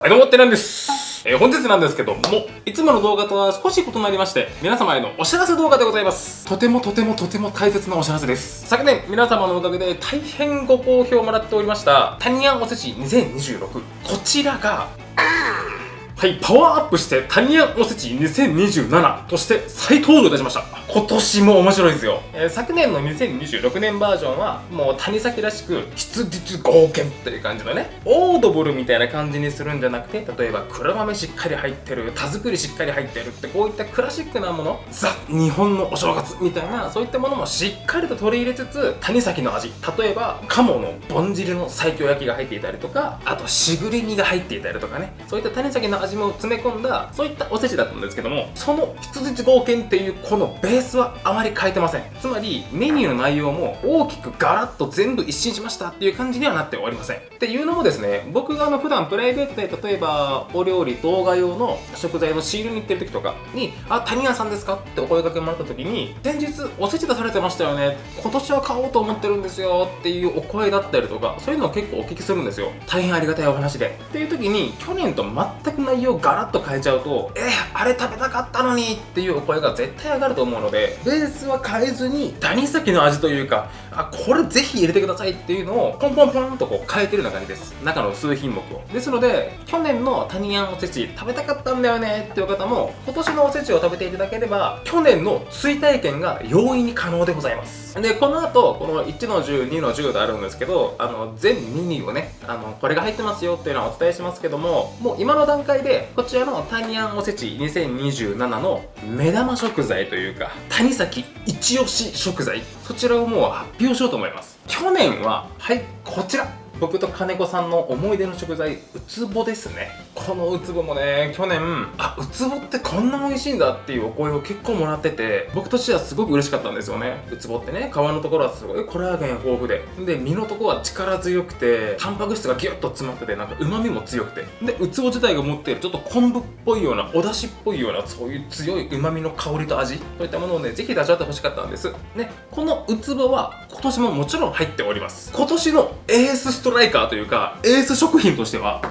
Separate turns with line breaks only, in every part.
はい、どうもってなんです。本日なんですけども、いつもの動画とは少し異なりまして、皆様へのお知らせ動画でございます。とても大切なお知らせです。昨年、皆様のおかげで大変ご好評をもらっておりました、タニヤンおせち2026。こちらが、はい、パワーアップしてタニヤンおせち2027として再登場いたしました。今年も面白いですよ。昨年の2026年バージョンはもう谷崎らしく質実剛健という感じのね、オードブルみたいな感じにするんじゃなくて、例えば黒豆しっかり入ってる、田作りしっかり入ってるって、こういったクラシックなもの、ザ日本のお正月みたいな、そういったものもしっかりと取り入れつつ、谷崎の味、例えば鴨のぼん汁の西京焼きが入っていたりとか、あとしぐれ煮が入っていたりとかね、そういった谷崎の味も詰め込んだ、そういったおせちだったんですけども、その質実剛健っていうこのベースはあまり変えてません。つまりメニューの内容も大きくガラッと全部一新しましたっていう感じにはなっておりません。っていうのもですね、僕が普段プライベートで例えばお料理動画用の食材の仕入れに行ってる時とかに「あ、谷屋さんですか?」ってお声掛けもらった時に「先日おせち出されてましたよね、今年は買おうと思ってるんですよ」っていうお声だったりとか、そういうのを結構お聞きするんですよ。大変ありがたいお話で。っていう時に去年と全く内容をガラッと変えちゃうとあれ食べたかったのにっていうお声が絶対上がると思うので、ベースは変えずに谷崎の味というか、これぜひ入れてくださいっていうのをポンポンポンとこう変えてるような感じです。中の数品目を。ですので去年のタニヤンおせち食べたかったんだよねっていう方も、今年のおせちを食べていただければ去年の追体験が容易に可能でございます。でこの後この1の10、2の10とあるんですけど、全メニューをね、これが入ってますよっていうのはお伝えしますけども、もう今の段階でこちらのタニヤンおせち2027の目玉食材というか谷崎一押し食材、そちらをもう発表しようと思います。去年はこちら、僕と金子さんの思い出の食材、ウツボですね。このウツボもね、去年ウツボってこんな美味しいんだっていうお声を結構もらってて、僕としてはすごく嬉しかったんですよね。ウツボってね、皮のところはすごいコラーゲン豊富で、身のところは力強くてタンパク質がギュッと詰まってて、なんか旨味も強くて、でウツボ自体が持っているちょっと昆布っぽいような、お出汁っぽいような、そういう強い旨味の香りと味、そういったものをね、ぜひ出し合ってほしかったんですね。このウツボは今年ももちろん入っております。今年のエースストライカーというかエース食品としては、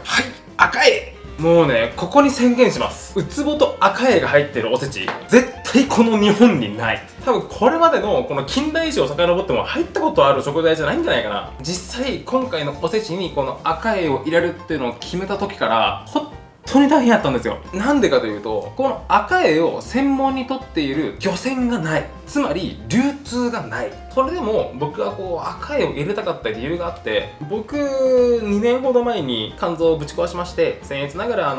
赤絵、もうね、ここに宣言します。ウツボと赤絵が入ってるおせち、絶対この日本にない。多分これまでのこの近代史を遡っても入ったことある食材じゃないんじゃないかな。実際今回のおせちにこの赤絵を入れるっていうのを決めた時から本当に大変やったんですよ。なんでかというと、この赤絵を専門に取っている漁船がない、つまり流通がない。それでも僕はこう赤絵を入れたかった理由があって、僕2年ほど前に肝臓をぶち壊しまして、僭越ながら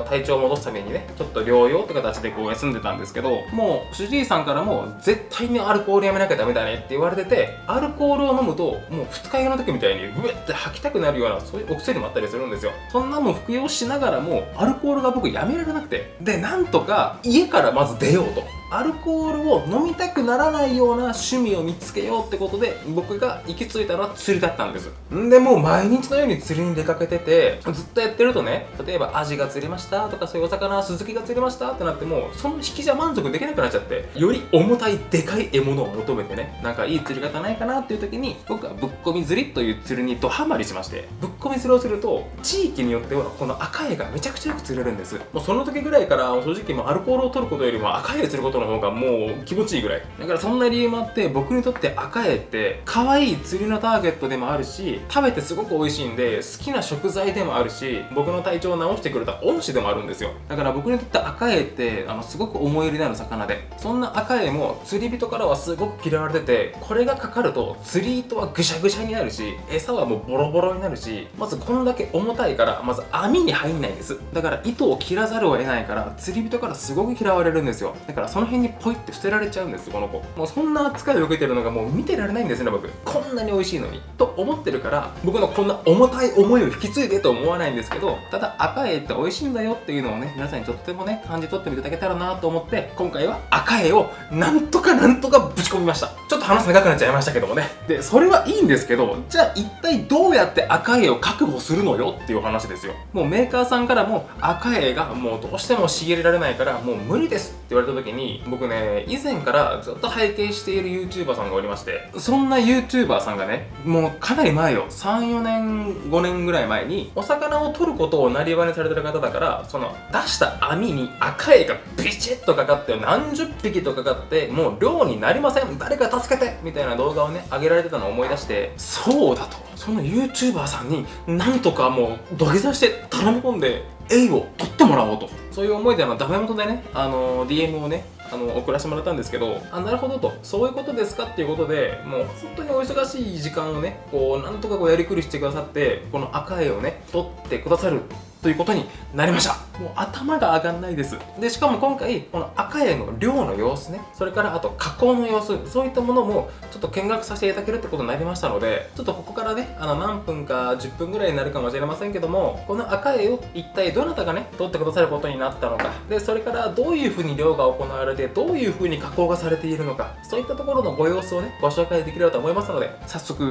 体調を戻すためにね、ちょっと療養って形でこう休んでたんですけど、もう主治医さんからも絶対にアルコールやめなきゃダメだねって言われてて、アルコールを飲むともう二日酔いの時みたいにうえって吐きたくなるような、そういうお薬もあったりするんですよ。そんなもん服用しながらもアルコールが僕やめられなくて、でなんとか家からまず出ようと、アルコールを飲みたくならないような趣味を見つけようってことで、僕が行き着いたのは釣りだったんです。でもう毎日のように釣りに出かけてて、ずっとやってるとね、例えばアジが釣れましたとか、そういうお魚、スズキが釣れましたってなっても、その引きじゃ満足できなくなっちゃって、より重たいでかい獲物を求めてね、なんかいい釣り方ないかなっていう時に、僕はぶっこみ釣りという釣りにドハマりしまして、ぶっこみ釣りをすると地域によってはこの赤絵がめちゃくちゃよく釣れるんです。もうその時ぐらいから正直もうアルコールを取ることよりも赤絵釣ることの方がもう気持ちいいぐらいだから、そんな理由もあって僕にとって赤絵って可愛い釣りのターゲットでもあるし、食べてすごく美味しいんで好きな食材でもあるし、僕の体調を治してくれた恩師でもあるんですよ。だから僕にとって赤絵ってすごく思い入れのある魚で、そんな赤絵も釣り人からはすごく嫌われてて、これがかかると釣り糸はぐしゃぐしゃになるし、餌はもうボロボロになるし、まずこんだけ重たいからまず網に入んないんです。だから糸を切らざるを得ないから釣り人からすごく嫌われるんですよ。だからその辺にポイって捨てられちゃうんです、この子。もうそんな扱いを受けてるのがもう見てられないんですね、僕。こんなに美味しいのにと思ってるから、僕のこんな重たい思いを引き継いでと思わないんですけど、ただ赤絵って美味しいんだよっていうのをね、皆さんにとってもね感じ取っていただけたらなと思って、今回は赤絵をなんとかぶち込みました。ちょっと話長くなっちゃいましたけどもね。でそれはいいんですけど、じゃあ一体どうやって赤絵を確保するのよっていう話ですよ。もうメーカーさんからも赤絵がもうどうしても仕入れられないからもう無理ですって言われた時に、に僕ね、以前からずっと拝見している YouTuber さんがおりまして、そんな YouTuber さんがね、もうかなり前よ、3、4年、5年ぐらい前に、お魚を取ることをなりわいにされてる方だから、その出した網に赤絵がビチッとかかって、何十匹とかかって、もう漁になりません、誰か助けてみたいな動画をね、上げられてたのを思い出して、そうだと。その YouTuber さんになんとかもう土下座して頼み込んでエイを取ってもらおうと、そういう思いでダメ元でね、DM をね送らせてもらったんですけど、なるほどと、そういうことですかっていうことで、もう本当にお忙しい時間をね、こうなんとかこうやりくりしてくださって、この赤絵をね取ってくださるということになりました。もう頭が上がんないです。でしかも今回この赤絵の漁の様子ね、それからあと加工の様子、そういったものもちょっと見学させていただけるってことになりましたので、ちょっとここからね何分か10分ぐらいになるかもしれませんけども、この赤絵を一体どなたがね取ってくださることになったのか、でそれからどういうふうに漁が行われて、どういうふうに加工がされているのか、そういったところのご様子をねご紹介できればと思いますので、早速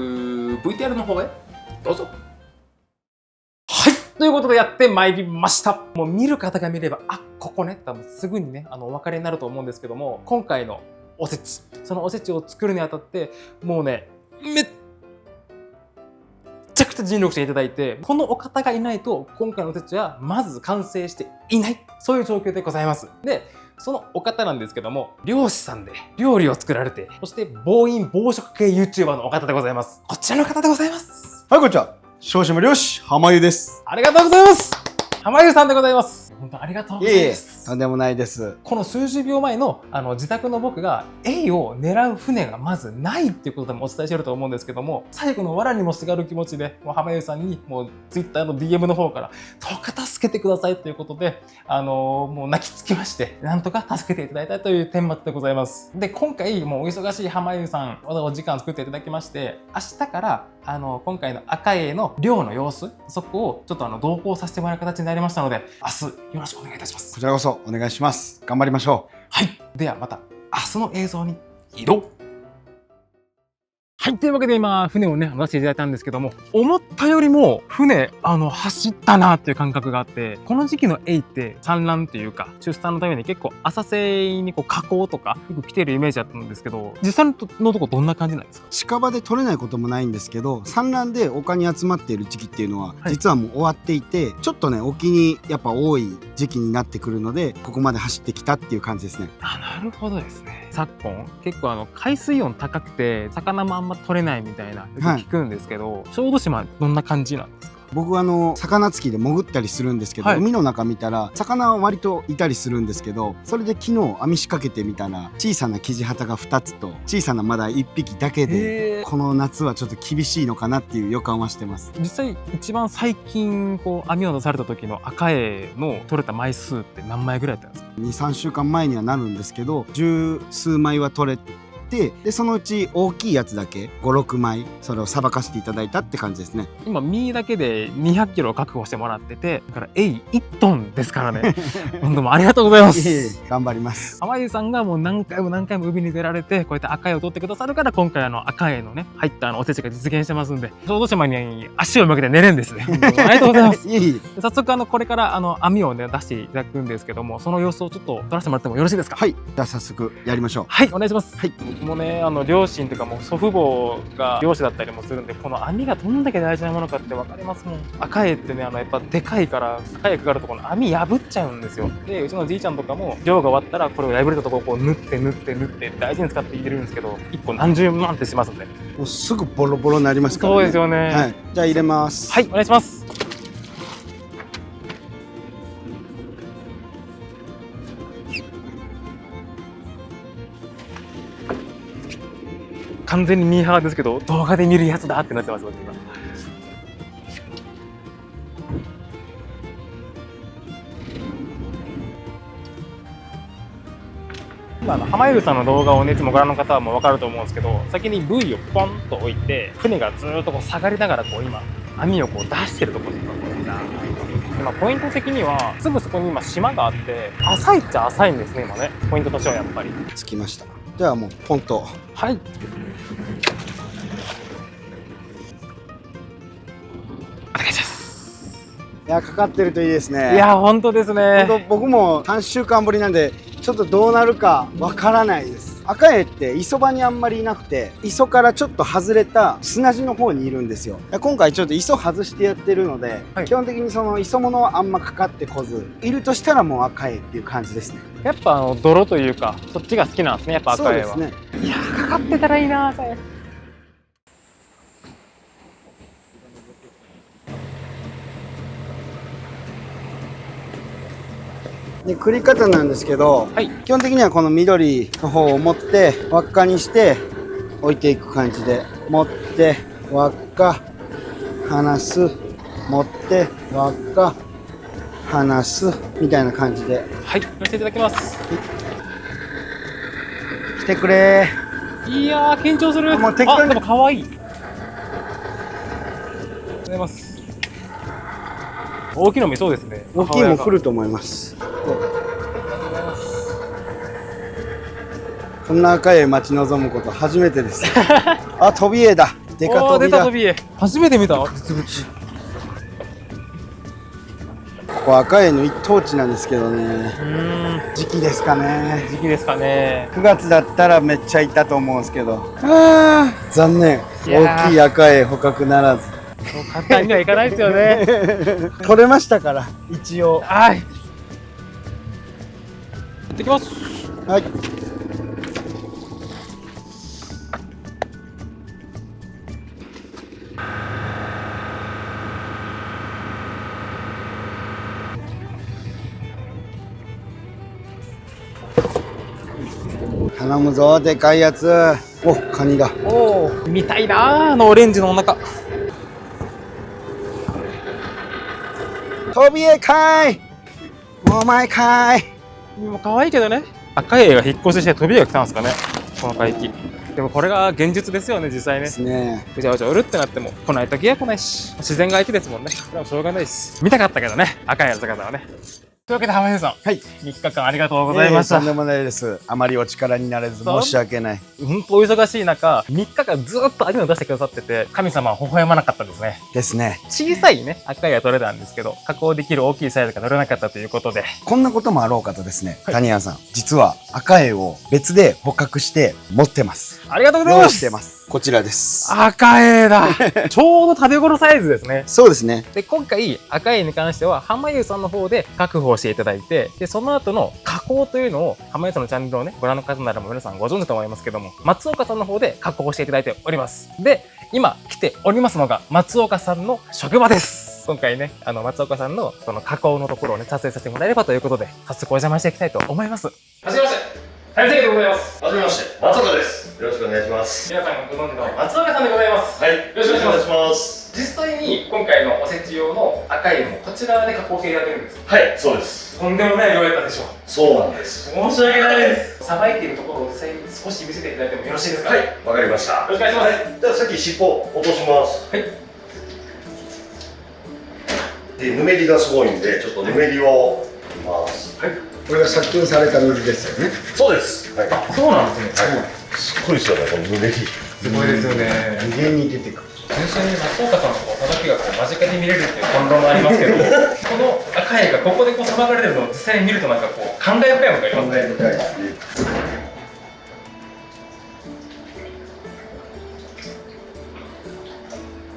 VTR の方へどうぞ。ということでやってまいりました。もう見る方が見れば、あ、ここね、多分すぐにね、お分かりになると思うんですけども、今回のおせち、そのおせちを作るにあたって、もうね、めっちゃくちゃ尽力していただいて、このお方がいないと、今回のおせちはまず完成していない。そういう状況でございます。で、そのお方なんですけども、漁師さんで料理を作られて、そして暴飲暴食系 YouTuber のお方でございます。こちらの方でございます。
はい、こんにちは。小島漁師、浜湯です。
ありがとうございます。浜湯さんでございます。本当ありがとうございます。
とんでもないです。
この数十秒前の自宅の僕がエイを狙う船がまずないっていうことでもお伝えしてると思うんですけども、最後の藁にもすがる気持ちで、もう浜湯さんにもう Twitter の DM の方からどうか助けてくださいということで、もう泣きつきまして、なんとか助けていただいたという顛末でございます。で、今回もうお忙しい浜湯さん、お時間作っていただきまして、明日から今回の赤エイの漁の様子、そこをちょっと同行させてもらう形になりましたので、明日よろしくお願いいたします。
こちらこそお願いします。頑張りましょう。
はい。ではまた明日の映像に移動。はい。というわけで今、船をね、出していただいたんですけども、思ったよりも船、走ったなっていう感覚があって、この時期のエイって産卵っていうか、出産のために結構浅瀬にこう加工とか、よく来てるイメージだったんですけど、実際のとこどんな感じなんですか？
近場で取れないこともないんですけど、産卵で丘に集まっている時期っていうのは、
はい、
実はもう終わっていて、ちょっとね、沖にやっぱ多い時期になってくるので、ここまで走ってきたっていう感じですね。
なるほどですね。昨今、結構海水温高くて、魚もあんま取れないみたいな、よく聞くんですけど、小豆島どんな感じなんですか？
僕は魚付きで潜ったりするんですけど、はい、海の中見たら魚は割といたりするんですけど、それで昨日網仕掛けてみたら小さなキジハタが2つと小さなまだ1匹だけで、この夏はちょっと厳しいのかなっていう予感はしてます。
実際一番最近こう網を出された時の赤エイの取れた枚数って何枚ぐらいだったんですか
？2、3週間前にはなるんですけど、十数枚は取れて、でそのうち大きいやつだけ5、6枚それをさばかせていただいたって感じですね。
今身だけで200キロを確保してもらってて、だからエイ1トンですからね。本当もありがとうございます。
頑張ります。
浜湯さんがもう何回も何回も海に出られて、こうやって赤エイを取ってくださるから、今回赤エイのね入ったおせちが実現してますんで、小豆島に足を向けて寝れんですね。ありがとうございます。早速これから網をね出していただくんですけども、その様子をちょっと撮らせてもらってもよろしいですか？
はい。じゃあ早速やりましょう。
はい、お願いします。
はい。
僕もね両親というかもう祖父母が漁師だったりもするんで、この網がどんだけ大事なものかって分かりますもん。赤エイってねやっぱでかいから赤エイかかるとこの網破っちゃうんですよ。でうちのじいちゃんとかも漁が終わったらこれを破れたとこをこう縫って大事に使って入れるんですけど、1個何十万ってしますんで、
もうすぐボロボロになりますからね。
そうですよね。
はい。じゃあ入れます。
はい、お願いします。完全にミーハーですけど、動画で見るやつだってなってます、今。浜湯さんの動画をね、いつもご覧の方はもう分かると思うんですけど、先にブイをポンと置いて、船がずーっとこう下がりながらこう今網をこう出してるところです。今ポイント的にはすぐそこに今島があって、浅いっちゃ浅いんですね今ね。ポイントとしてはやっぱり
着きました。じゃあもうポンと。
はい。
いや、かかってるといいですね。
いや、本当ですね。
僕も3週間ぶりなんでちょっとどうなるかわからないです。アカエイって磯場にあんまりいなくて、磯からちょっと外れた砂地の方にいるんですよ。今回ちょっと磯外してやってるので、
はい、
基本的にその磯物はあんまかかってこず、いるとしたらもうアカエイっていう感じですね。
やっぱ泥というかそっちが好きなんですね、やっぱアカエイは。
そうですね。
いやー、かかってたらいいなー、それ。
で、繰り方なんですけど、
はい、
基本的にはこの緑の方を持って輪っかにして置いていく感じで、持って輪っか離す、持って輪っか離すみたいな感じで、
はい、乗せていただきます。
来てくれ
いやー、緊張する。
もう適当に
あ、でも可愛い。ありがとうございます。大きいのもいそうですね。
大きいも来ると思います。こんな赤い待ち望むこと初めてです。あ、トビエイだ。デカトビだ。
出たトビエイ。初めて見た実物。
ここ赤エイの一等地なんですけどね。時期ですかね。
時期ですかね。
9月だったらめっちゃいたと思うんですけど。あー、残念。大きい赤エイ捕獲ならず。
そう簡単にはいかないですよね。
取れましたから一応。
はい。行ってきます。
はい。頼むぞ、でかいやつ。お、カニだ。
おお、見たいなー、あのオレンジのお腹。
トビエイかい。お前かい。
もう可愛いけどね。赤エイが引っ越ししてトビエイが来たんですかね、この海域。でもこれが現実ですよね、実際ね。
ですね。
うじゃうじゃうるってなっても来ない時は来ないし、自然が相手ですもんね。でもしょうがないです。見たかったけどね、赤エイの姿はね。というわけで浜家さん、
はい。
3日間ありがとうございました。
とんでもないです。あまりお力になれず申し訳ない。
本当お忙しい中、3日間ずっと網を出してくださってて、神様は微笑まなかったんですね。
ですね。
小さいね、赤いが取れたんですけど、加工できる大きいサイズが取れなかったということで。
こんなこともあろうかとですね、
はい
谷谷さん、実は赤エイを別で捕獲して持ってます。
ありがとうござい
用意
ます。
してます。こちらです。
赤エイだ。ちょうど食べ頃サイズですね。
そうですね。
で、今回赤エイに関しては、浜優さんの方で確保していただいて、で、その後の加工というのを、浜優さんのチャンネルをね、ご覧の方ならも皆さんご存知と思いますけども、松岡さんの方で加工していただいております。で、今来ておりますのが、松岡さんの職場です。今回ね、松岡さんのその加工のところをね、撮影させてもらえればということで、早速お邪魔していきたいと思います。はじめまして。大成でございます。
はじめまして、松岡です。よろしくお願いします。
皆さんご存知の松岡さんでございます。
はい、
よろしくお願いします。
す。
実際に今回のおせち用の赤いもこちらで加工していただけるんです。
はい、そうです。
とんでもない量やったでしょう。
そうなんです。
申し訳ないです。さばいているところを実際に少し見せていただいてもよろしいですか。
はい、わかりました。
よろしくお願いします。
はい、じゃあさっき尻尾落とします。
はい。
で、ぬめりがすごいんで、ちょっとぬめりを見ます。
はい。
これが殺菌された水ですよね。
そうです。はい。
そうなんですね。
すっごいですよね、このぬめり。
すごいですよね。
無限に出てくる。
純粋に松岡さんのさばきがこう間近で見れるっていう混乱もありますけど、この赤いがここでこうさばかれるのを実際に見るとなんかこう感慨深いものがありますね。
深いです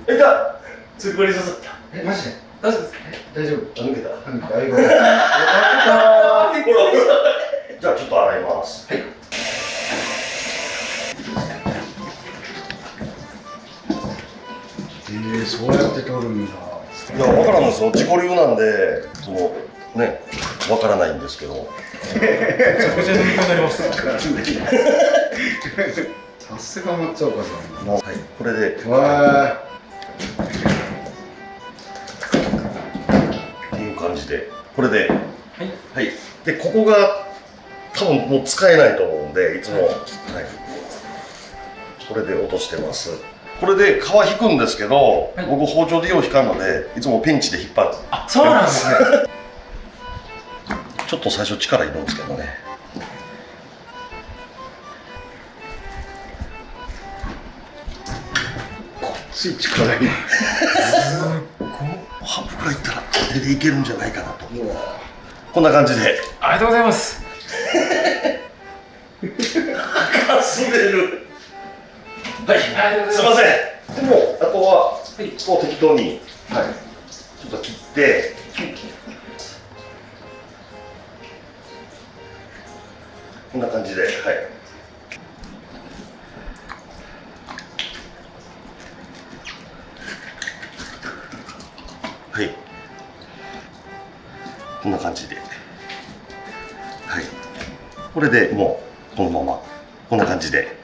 ね。
いた。つぶり刺さった。
マジで
大丈夫ですか。
大丈夫。
抜けた。
だいぶ。
ほら。じゃあちょっと洗います。はい。
そうやって取るんだ。
いや、わからんですよ。自己流なんで、そのね、わからないんですけど。
めちゃくちゃ勉強になります。
さすが松岡さん。
はい、これで。
わ
っていう感じで、これで。
はい。
はい。で、ここが多分もう使えないと思うんで、いつも。はい。これで落としてます。これで皮引くんですけど、
はい、
僕包丁でよう引かんので、いつもペンチで引っ張る。
あ、そうなんですね。
ちょっと最初力いるんですけどね。
こっち力いる。
ハブがいったら手でいけるんじゃないかなと。こんな感じで。
ありがとうございます。
滑る。はい、すいません。でも、あとは、こう適当に、はい、ちょっと切って、こんな感じで、はい。はい。こんな感じで。はい。これでもう、このまま、こんな感じで、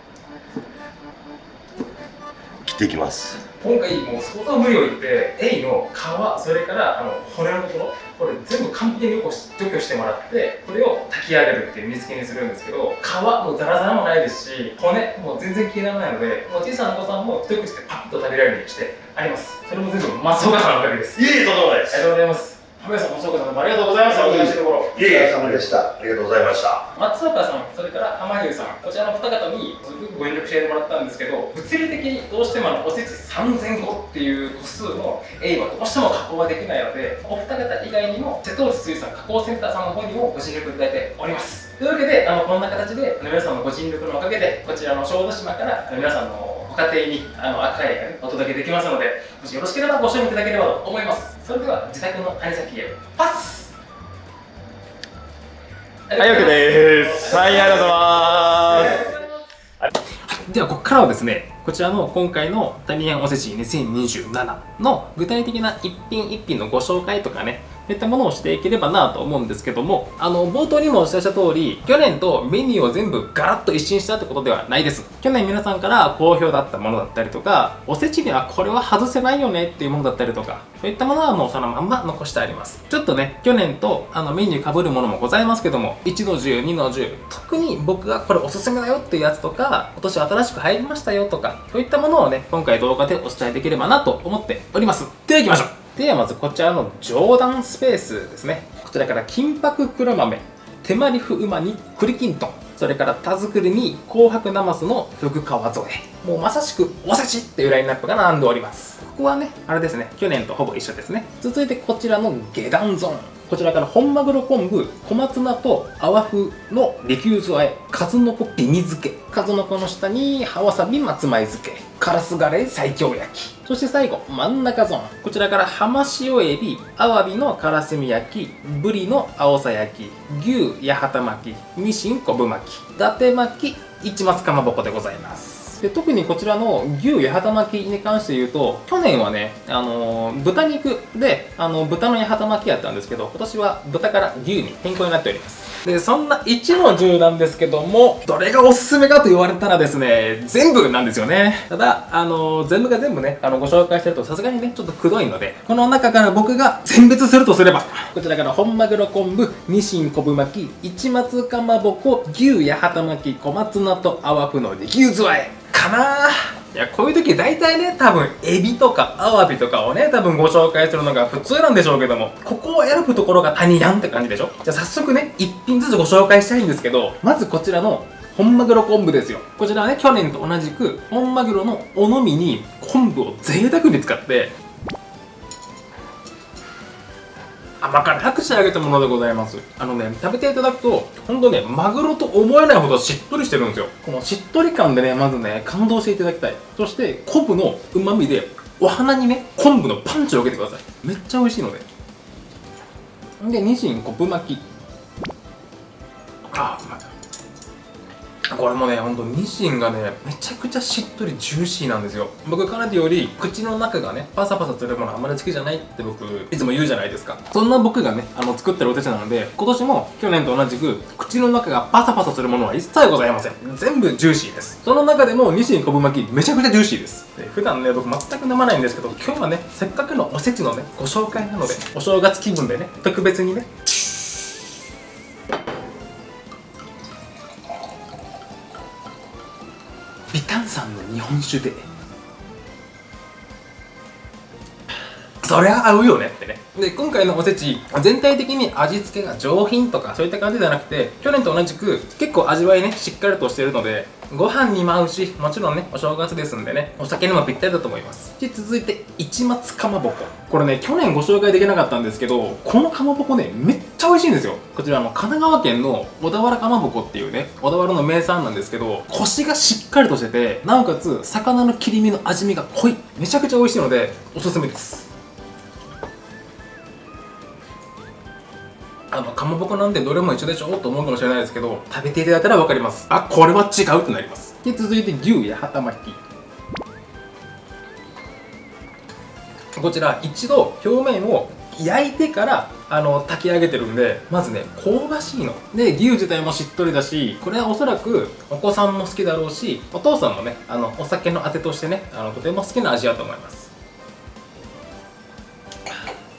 切っていきます。
今回もう相当無理を言って、エイの皮、それから骨のところ、これ全部完璧に除去してもらって、これを炊き上げるっていう煮付けにするんですけど、皮もザラザラもないですし、骨も全然気にならないので、もう小さなお子さんも一口でパッと食べられるようにしてあります。それも全部松岡さんのおかげです。
いえいえ、とんでもないです。
ありがとうございます。浜谷さん、松岡さんどうもありがとうございました。お願いしたところ。
いえいえ、お疲れ様でした。ありがとうございました。
松岡さん、それから浜優さん、こちらの二方にすごくご遠慮してもらったんですけど、物理的にどうしてもおせち3000個っていう個数のエイはどうしても加工ができないので、お二方以外にも瀬戸内水産加工センターさんの方にもご尽力いただいております。というわけで、こんな形で皆さんのご尽力のおかげで、こちらの小豆島から皆さんのご家庭に赤いがね、お届けできますので、もしよろしければご賞味いただければと思います。それでは自宅の兄先へパス。
はい、OK です。はい、ありがとうございます。
ではここからはですね、こちらの今回のタリアンおせち2027の具体的な一品一品のご紹介とかね、そういったものをしていければなと思うんですけども、冒頭にもお伝えした通り、去年とメニューを全部ガラッと一新したってことではないです。去年皆さんから好評だったものだったりとか、おせちにはこれは外せないよねっていうものだったりとか、そういったものはもうそのまんま残してあります。ちょっとね、去年とメニュー被るものもございますけども、1の10、2の10、特に僕がこれおすすめだよっていうやつとか、今年新しく入りましたよとか、そういったものをね、今回動画でお伝えできればなと思っております。では行きましょう。ではまずこちらの上段スペースですね。こちらから金箔黒豆、手まりふうまに栗きんとん、それから田作りに紅白なますのふぐ川添え。もうまさしくおせちっていうラインナップが並んでおります。ここはね、あれですね、去年とほぼ一緒ですね。続いてこちらの下段ゾーン。こちらから本マグロ昆布、小松菜と泡風の利休酢あえ、数の子紅漬け、数の子の下に葉わさび松前漬け、カラスガレ西京焼き、そして最後真ん中ゾーン。こちらから浜塩エビ、アワビのからすみ焼き、ブリの青さ焼き、牛八幡巻き、ニシン昆布巻き、伊達巻き、市松かまぼこでございます。で特にこちらの牛八幡巻きに関して言うと、去年はね、豚肉で豚の八幡巻きやったんですけど、今年は豚から牛に変更になっております。でそんな1の10なんですけども、どれがおすすめかと言われたらですね、全部なんですよね。ただ全部が全部ねご紹介してるとさすがにねちょっとくどいので、この中から僕が選別するとすれば、こちらから本マグロ昆布、ニシン昆布巻き、市松かまぼこ、牛八幡巻き、小松菜と泡風の利休酢あえかな。いや、こういう時大体ね、多分エビとかアワビとかをね、多分ご紹介するのが普通なんでしょうけども、ここを選ぶところが谷やんって感じでしょ。じゃあ早速ね、一品ずつご紹介したいんですけど、まずこちらの本マグロ昆布ですよ。こちらはね、去年と同じく本マグロのおのみに昆布を贅沢に使って甘辛く仕上げたものでございます。食べていただくとほんとね、マグロと思えないほどしっとりしてるんですよ。このしっとり感でね、まずね感動していただきたい。そして昆布のうまみでお花にね昆布のパンチを受けてください。めっちゃ美味しいので。でニシン昆布巻き、うまい。これもね、ほんとニシンがねめちゃくちゃしっとりジューシーなんですよ。僕かなりより口の中がねパサパサするものあんまり好きじゃないって僕いつも言うじゃないですか。そんな僕がね作ってるおせちなので、今年も去年と同じく口の中がパサパサするものは一切ございません。全部ジューシーです。その中でもニシン昆布巻きめちゃくちゃジューシーです。で普段ね僕全く飲まないんですけど、今日はねせっかくのおせちのねご紹介なので、お正月気分でね特別にね微炭酸の日本酒で
そりゃ合うよねってね。で、今回のおせち、全体的に味付けが上品とかそういった感じじゃなくて、去年と同じく結構味わいね、しっかりとしてるので、ご飯にも合うし、もちろんね、お正月ですんでね、お酒にもぴったりだと思います。で、続いて、市松かまぼこ。これね、去年ご紹介できなかったんですけど、このかまぼこね、めっちゃ美味しいんですよ。こちら神奈川県の小田原かまぼこっていうね、小田原の名産なんですけど、コシがしっかりとしてて、なおかつ、魚の切り身の味見が濃い。めちゃくちゃ美味しいので、おすすめです。かまぼこなんてどれも一緒でしょと思うかもしれないですけど、食べていただいたら分かります。あ、これは違うってなります。で、続いて牛やはた巻き。こちら一度表面を焼いてから炊き上げてるんで、まずね香ばしいので、牛自体もしっとりだし、これはおそらくお子さんも好きだろうし、お父さんもねお酒のあてとしてねとても好きな味だと思います。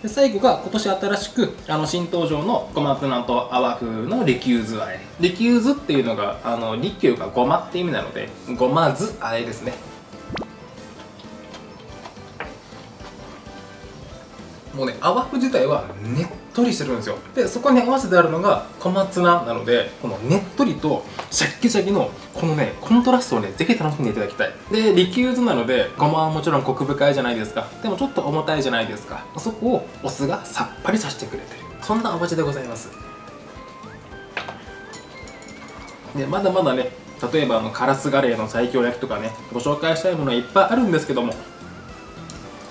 で、最後が今年新しく新登場の小松菜と泡風の利休酢あえ。利休酢っていうのが利休がごまって意味なので、ごま酢あえですね。もうね、泡風自体はねっとりしてるんですよ。で、そこに合わせてあるのが小松菜なので、このねっとりとシャッキシャキのこのねコントラストをねぜひ楽しんでいただきたい。で、利休酢なのでごまはもちろんコク深いじゃないですか。でもちょっと重たいじゃないですか。そこをお酢がさっぱりさせてくれてる、そんなお味でございます。で、まだまだね、例えばカラスガレーの西京焼きとかね、ご紹介したいものはいっぱいあるんですけども、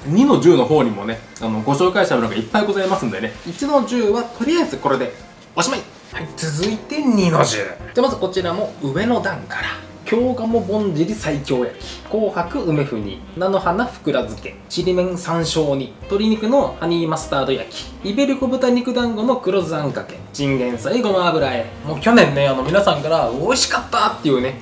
2の10の方にもねご紹介したものがいっぱいございますんでね、1の10はとりあえずこれでおしまい。はい、続いて2の10。じゃあまずこちらも上の段から。京鴨ぼんじり西京焼き、紅白梅風煮、菜の花ふくら漬け、ちりめん山椒煮、鶏肉のハニーマスタード焼き、イベリコ豚肉団子の黒酢あんかけ、チンゲン菜ごま油え。もう去年ね皆さんから美味しかったっていうね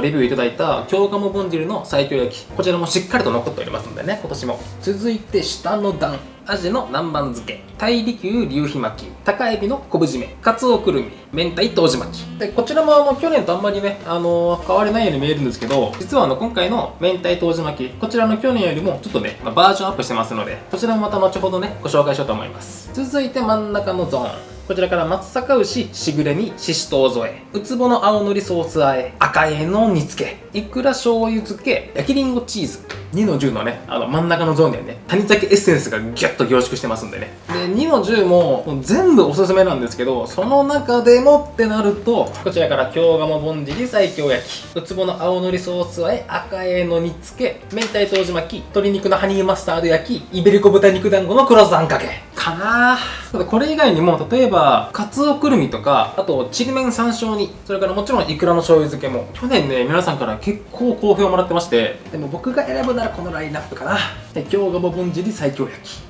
レビューいただいた京鴨ぼんじりの西京焼き、こちらもしっかりと残っておりますのでね、今年も。続いて下の段、アジの南蛮漬け、タイリキュウ牛ひ巻き、高エビの昆布締め、カツオくるみ、明太豆腐巻きで、こちらも去年とあんまりね変わりないように見えるんですけど、実は今回の明太豆腐巻き、こちらの去年よりもちょっとね、バージョンアップしてますので、こちらもまた後ほどねご紹介しようと思います。続いて真ん中のゾーン、こちらから松阪牛しぐれにししとう添え、うつぼの青のりソースあえ、赤えの煮付け、いくら醤油漬け、焼きりんごチーズ。2の10のね真ん中のゾーンにはね谷崎エッセンスがギュッと凝縮してますんでね。で、2の10も全部おすすめなんですけど、その中でもってなると、こちらから京鴨ぼんじり西京焼き、うつぼの青のりソースあえ、赤えの煮付け、明太豆腐巻き、鶏肉のハニーマスタード焼き、イベリコ豚肉団子の黒酢あんかけかな。ただこれ以外にも例えばカツオくるみとか、あとちりめん山椒煮、それからもちろんイクラの醤油漬けも去年ね皆さんから結構好評もらってまして、でも僕が選ぶならこのラインナップかな。で、京鴨ぼんじり西京焼き、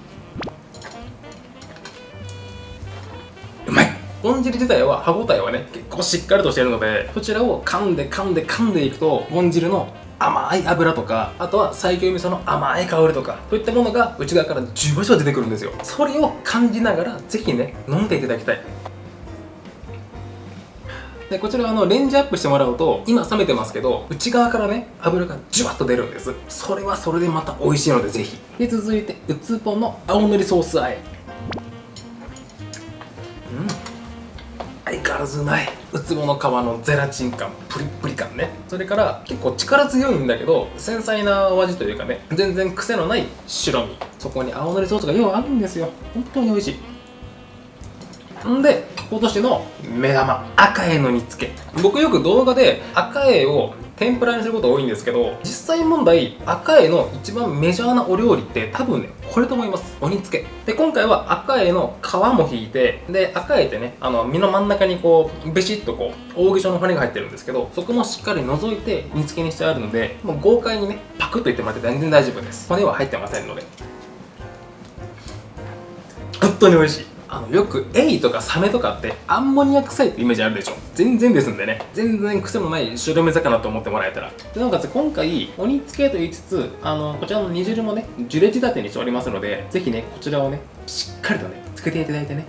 うまい。ぼんじり自体は歯ごたえはね結構しっかりとしているので、こちらを噛んでいくと、ぼんじりの甘い油とか、あとは西京味噌の甘い香りとか、そういったものが内側からじゅわじゅわ出てくるんですよ。それを感じながらぜひね飲んでいただきたい。で、こちらレンジアップしてもらうと、今冷めてますけど内側からね油がじゅわっと出るんです。それはそれでまた美味しいのでぜひ。で、続いてうつぼの青のりソースあえ。相変わらずうまい。うつぼの皮のゼラチン感、プリップリ感ね。それから結構力強いんだけど繊細なお味というかね、全然癖のない白身、そこに青のりソースがよう合うんですよ。本当に美味しい。んで、今年の目玉、赤えの煮付け。僕よく動画で赤えを天ぷらにすること多いんですけど、実際問題赤えの一番メジャーなお料理って多分ねこれと思います。お煮付けで、今回は赤えの皮も引いて、で赤えってね身の真ん中にこうベシッとこう扇状の骨が入ってるんですけど、そこもしっかり除いて煮付けにしてあるので、もう豪快にねパクッといってもらって全然大丈夫です。骨は入ってませんので本当に美味しい。よくエイとかサメとかってアンモニア臭いってイメージあるでしょ。全然ですんでね、全然癖のない白身魚と思ってもらえたら。で、なおかつ今回お煮付けと言いつつこちらの煮汁もねジュレ仕立てにしておりますので、ぜひねこちらをねしっかりとねつけていただいてね、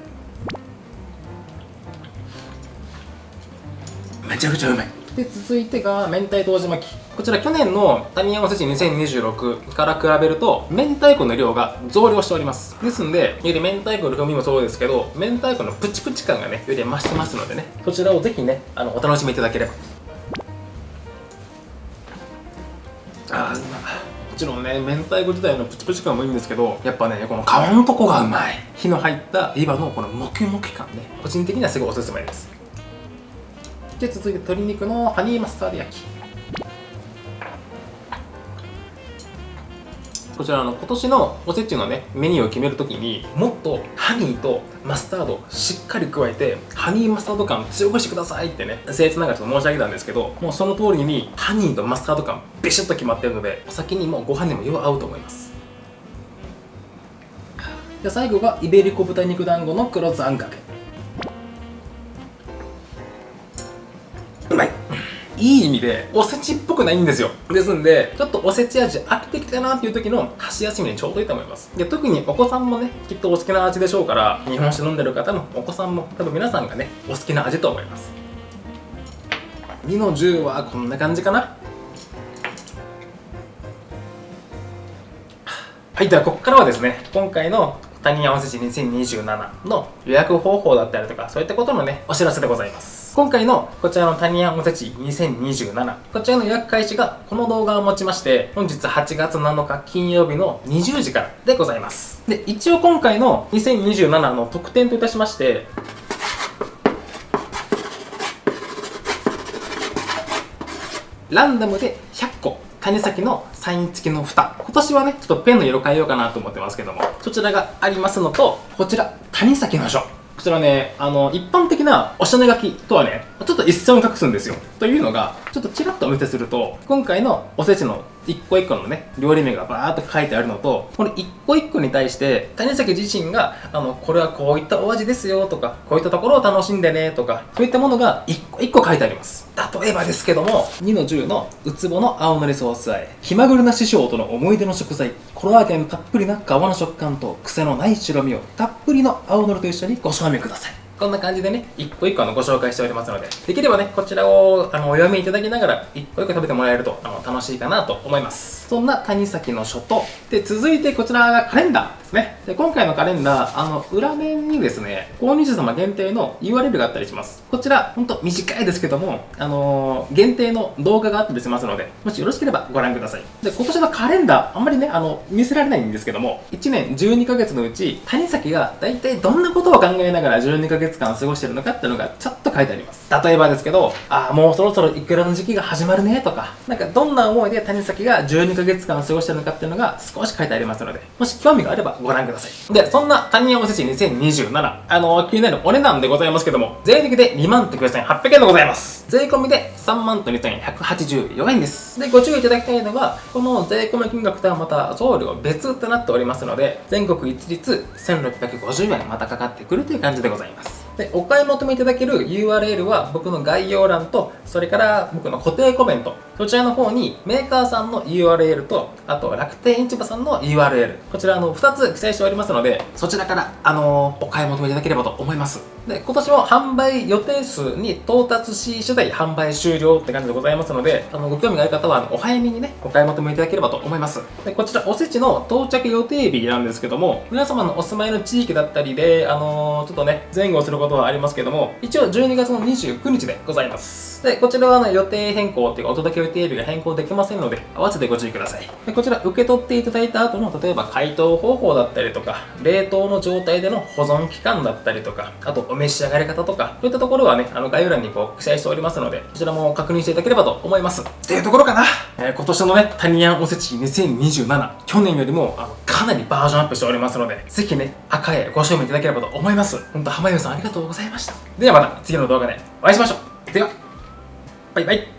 めちゃくちゃうまい。で、続いてが明太豆腐巻き。こちら去年の谷山おせち2026から比べると明太子の量が増量しております。ですんで、より明太子の風味もそうですけど、明太子のプチプチ感がね、より増してますのでね、そちらをぜひね、お楽しみいただければ。もちろんね、明太子自体のプチプチ感もいいんですけど、やっぱね、この皮のとこがうまい。火の入った湯葉のこのモキモキ感ね、個人的にはすごいおすすめです。で、続いて鶏肉のハニーマスタード焼き。こちら今年のおせちのねメニューを決めるときにもっとハニーとマスタードをしっかり加えてハニーマスタード感強くしてくださいってね僭越ながらちょっと申し上げたんですけど、もうその通りにハニーとマスタード感ビシッと決まってるのでお酒にもご飯にもよう合うと思います。で最後がイベリコ豚肉団子の黒酢あんかけ。うまい。いい意味でおせちっぽくないんですよ。ですんでちょっとおせち味飽きてきたなっていう時の箸休めにちょうどいいと思います。で特にお子さんもねきっとお好きな味でしょうから、日本酒飲んでる方のお子さんも多分皆さんがねお好きな味と思います。2の10はこんな感じかな。はい、ではここからはですね今回の谷山おせち2027の予約方法だったりとかそういったことのねお知らせでございます。今回のこちらの谷山おせち2027、こちらの予約開始がこの動画をもちまして本日8月7日金曜日の20時からでございます。で一応今回の2027の特典といたしましてランダムで100個谷崎のサイン付きの蓋、今年はねちょっとペンの色変えようかなと思ってますけども、そちらがありますのと、こちら谷崎の書、こちらね一般的なおしゃれ書きとはねちょっと一線を画すんですよ。というのがちょっとちらっとお見せすると、今回のおせちの一個一個のね料理名がバーっと書いてあるのと、この一個一個に対して谷崎自身がこれはこういったお味ですよとか、こういったところを楽しんでねとか、そういったものが一個一個書いてあります。例えばですけども2の10のウツボの青のりソース和え、気まぐれな師匠との思い出の食材、コラーゲンたっぷりな皮の食感と癖のない白身をたっぷりの青のりと一緒にご賞味ください。こんな感じでね一個一個ご紹介しておりますので、できればねこちらをお読みいただきながら一個一個食べてもらえると楽しいかなと思います。そんな谷崎の書と、で続いてこちらがカレンダーですね。で今回のカレンダー裏面にですね購入者様限定の URL があったりします。こちらほんと短いですけども限定の動画があったりしますので、もしよろしければご覧ください。で今年のカレンダーあんまりね見せられないんですけども、1年12ヶ月のうち谷崎が大体どんなことを考えながら12ヶ月間過ごしてるのかっていうのがちょっと書いてあります。例えばですけど、もうそろそろいくらの時期が始まるねとか、なんかどんな思いで谷崎が12ヶ月間過ごしてるのかっていうのが少し書いてありますので、もし興味があればご覧ください。でそんな谷山おせち2027気になるお値段でございますけども、税抜きで29,800円でございます。税込みで32,184円です。でご注意いただきたいのは、この税込み金額とはまた送料別となっておりますので、全国一律1650円またかかってくるという感じでございます。でお買い求めいただける URL は僕の概要欄と、それから僕の固定コメント、そちらの方にメーカーさんの URL と、あと楽天市場さんの URL、こちら2つ記載しておりますので、そちらからお買い求めいただければと思います。で今年も販売予定数に到達し次第販売終了って感じでございますので、ご興味がある方はお早めにねお買い求めいただければと思います。でこちらおせちの到着予定日なんですけども、皆様のお住まいの地域だったりでちょっとね前後することはありますけども、一応12月の29日でございます。でこちらは予定変更っていうかお届け予定日が変更できませんので、合わせてご注意ください。でこちら受け取っていただいた後の例えば解凍方法だったりとか、冷凍の状態での保存期間だったりとか、あとお召し上がり方とか、そういったところはね概要欄に記載しておりますので、こちらも確認していただければと思います。っていうところかな。今年のね谷山おせち2027、去年よりもかなりバージョンアップしておりますので、ぜひね赤へご賞味いただければと思います。本当浜湯さんありがとうございました。ではまた次の動画でお会いしましょう。ではバイバイ。